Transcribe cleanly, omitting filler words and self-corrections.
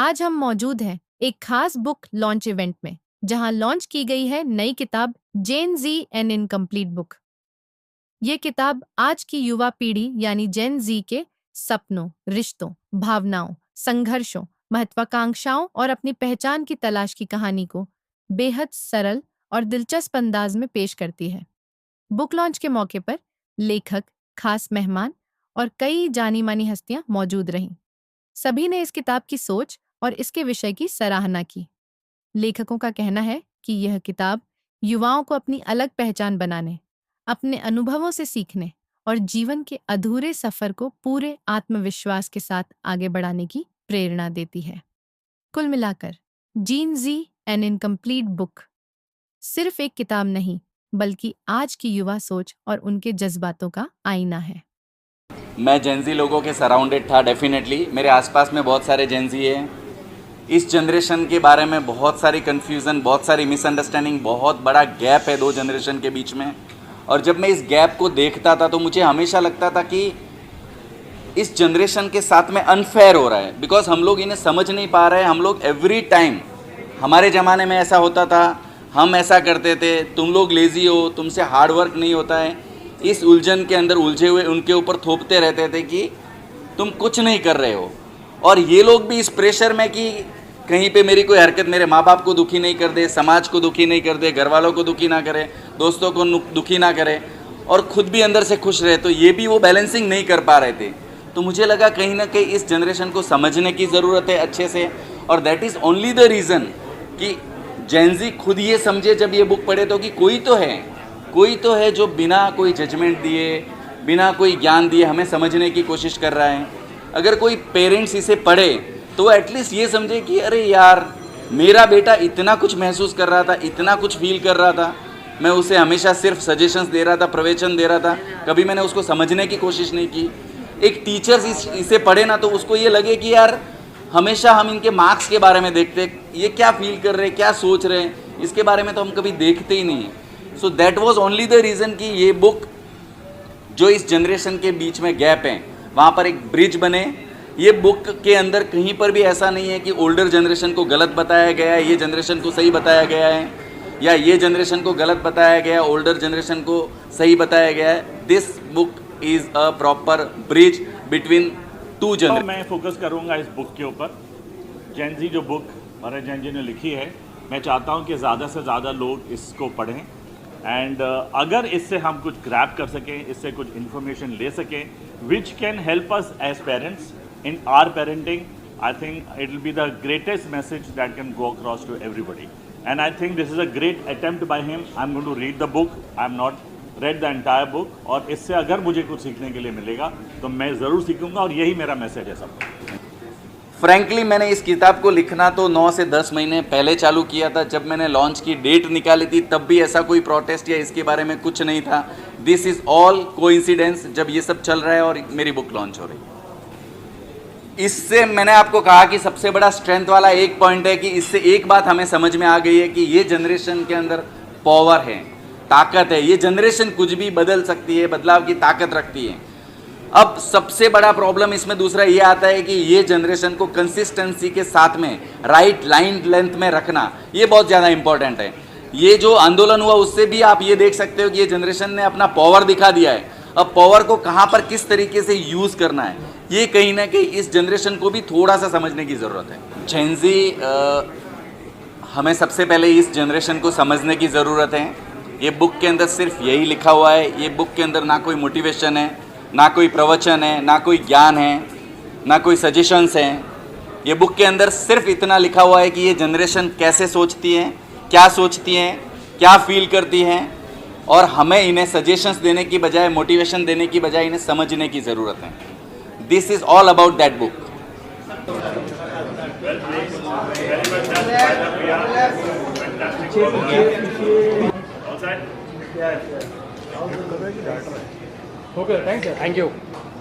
आज हम मौजूद हैं एक खास बुक लॉन्च इवेंट में, जहां लॉन्च की गई है नई किताब जेन जी एन इनकम्प्लीट बुक। ये किताब आज की युवा पीढ़ी यानी जेन जी के सपनों, रिश्तों, भावनाओं, संघर्षों, महत्वाकांक्षाओं और अपनी पहचान की तलाश की कहानी को बेहद सरल और दिलचस्प अंदाज में पेश करती है। बुक लॉन्च के मौके पर लेखक, खास मेहमान और कई जानी मानी हस्तियां मौजूद रहीं। सभी ने इस किताब की सोच और इसके विषय की सराहना की। लेखकों का कहना है कि यह किताब युवाओं को अपनी अलग पहचान बनाने, अपने अनुभवों से सीखने और जीवन के अधूरे सफर को पूरे आत्मविश्वास के साथ आगे बढ़ाने की प्रेरणा देती है। कुल मिलाकर जीन जी एन इनकम्प्लीट बुक सिर्फ एक किताब नहीं, बल्कि आज की युवा सोच और उनके जज्बातों का आईना है। मैं जेनजी लोगों के सराउंडेड था। डेफिनेटली मेरे आसपास में बहुत सारे जेनजी हैं। इस जनरेशन के बारे में बहुत सारी कन्फ्यूज़न, बहुत सारी मिसअंडरस्टैंडिंग, बहुत बड़ा गैप है दो जनरेशन के बीच में। और जब मैं इस गैप को देखता था तो मुझे हमेशा लगता था कि इस जनरेशन के साथ में अनफेयर हो रहा है, बिकॉज हम लोग इन्हें समझ नहीं पा रहे हैं। हम लोग एवरी टाइम, हमारे ज़माने में ऐसा होता था, हम ऐसा करते थे, तुम लोग लेज़ी हो, तुमसे हार्ड वर्क नहीं होता है, इस उलझन के अंदर उलझे हुए उनके ऊपर थोपते रहते थे कि तुम कुछ नहीं कर रहे हो। और ये लोग भी इस प्रेशर में कि कहीं पे मेरी कोई हरकत मेरे माँ बाप को दुखी नहीं कर दे, समाज को दुखी नहीं कर दे, घर वालों को दुखी ना करे, दोस्तों को दुखी ना करे, और खुद भी अंदर से खुश रहे। तो ये भी वो बैलेंसिंग नहीं कर पा रहे थे। तो मुझे लगा कहीं ना कहीं इस जनरेशन को समझने की ज़रूरत है अच्छे से। और that is only the reason कि जेनजी खुद ये समझे जब ये बुक पढ़े तो कि कोई तो है जो बिना कोई जजमेंट दिए, बिना कोई ज्ञान दिए हमें समझने की कोशिश कर रहा है। अगर कोई पेरेंट्स इसे पढ़े तो एटलीस्ट ये समझे कि अरे यार, मेरा बेटा इतना कुछ महसूस कर रहा था, इतना कुछ फील कर रहा था, मैं उसे हमेशा सिर्फ सजेशंस दे रहा था, प्रवचन दे रहा था, कभी मैंने उसको समझने की कोशिश नहीं की। एक टीचर्स इसे पढ़े ना तो उसको ये लगे कि यार हमेशा हम इनके मार्क्स के बारे में देखते, ये क्या फील कर रहे हैं, क्या सोच रहे हैं, इसके बारे में तो हम कभी देखते ही नहीं। So that was only the reason कि ये बुक जो इस जनरेशन के बीच में गैप है वहाँ पर एक ब्रिज बने। ये बुक के अंदर कहीं पर भी ऐसा नहीं है कि ओल्डर जनरेशन को गलत बताया गया है, ये जनरेशन को सही बताया गया है, या ये जनरेशन को गलत बताया गया है, ओल्डर जनरेशन को सही बताया गया है। This book is a proper bridge between two generation. मैं फोकस करूँगा इस बुक के ऊपर। जेन जी जो बुक महाराज जेन जी ने लिखी है, मैं चाहता हूँ कि ज़्यादा से ज़्यादा लोग इसको पढ़ें एंड अगर इससे हम कुछ ग्रैब कर सकें, इससे कुछ इन्फॉर्मेशन ले सकें which can help us as parents in our parenting, I think it will be the greatest message that can go across to everybody. And I think this is a great attempt by him. I'm going to read the book. I'm not read the entire book. और इससे अगर मुझे कुछ सीखने के लिए मिलेगा तो मैं ज़रूर सीखूंगा, और यही मेरा मैसेज है सबको। फ्रैंकली मैंने इस किताब को लिखना तो 9 से 10 महीने पहले चालू किया था। जब मैंने लॉन्च की डेट निकाली थी तब भी ऐसा कोई प्रोटेस्ट या इसके बारे में कुछ नहीं था। दिस इज़ ऑल कोइंसिडेंस, जब ये सब चल रहा है और मेरी बुक लॉन्च हो रही है। इससे मैंने आपको कहा कि सबसे बड़ा स्ट्रेंथ वाला एक पॉइंट है कि इससे एक बात हमें समझ में आ गई है कि ये जनरेशन के अंदर पावर है, ताकत है। ये जनरेशन कुछ भी बदल सकती है, बदलाव की ताकत रखती है। अब सबसे बड़ा प्रॉब्लम इसमें दूसरा ये आता है कि ये जनरेशन को कंसिस्टेंसी के साथ में राइट लाइन लेंथ में रखना, ये बहुत ज़्यादा इंपॉर्टेंट है। ये जो आंदोलन हुआ उससे भी आप ये देख सकते हो कि ये जनरेशन ने अपना पावर दिखा दिया है। अब पावर को कहाँ पर किस तरीके से यूज़ करना है, ये कहीं ना कहीं इस जनरेशन को भी थोड़ा सा समझने की ज़रूरत है। जेनजी हमें सबसे पहले इस जनरेशन को समझने की ज़रूरत है। ये बुक के अंदर सिर्फ यही लिखा हुआ है। ये बुक के अंदर ना कोई मोटिवेशन है, ना कोई प्रवचन है, ना कोई ज्ञान है, ना कोई सजेशंस हैं। ये बुक के अंदर सिर्फ इतना लिखा हुआ है कि ये जनरेशन कैसे सोचती है, क्या फील करती हैं, और हमें इन्हें सजेशंस देने की बजाय, मोटिवेशन देने की बजाय इन्हें समझने की ज़रूरत है। This is all about that book. Okay, thank you.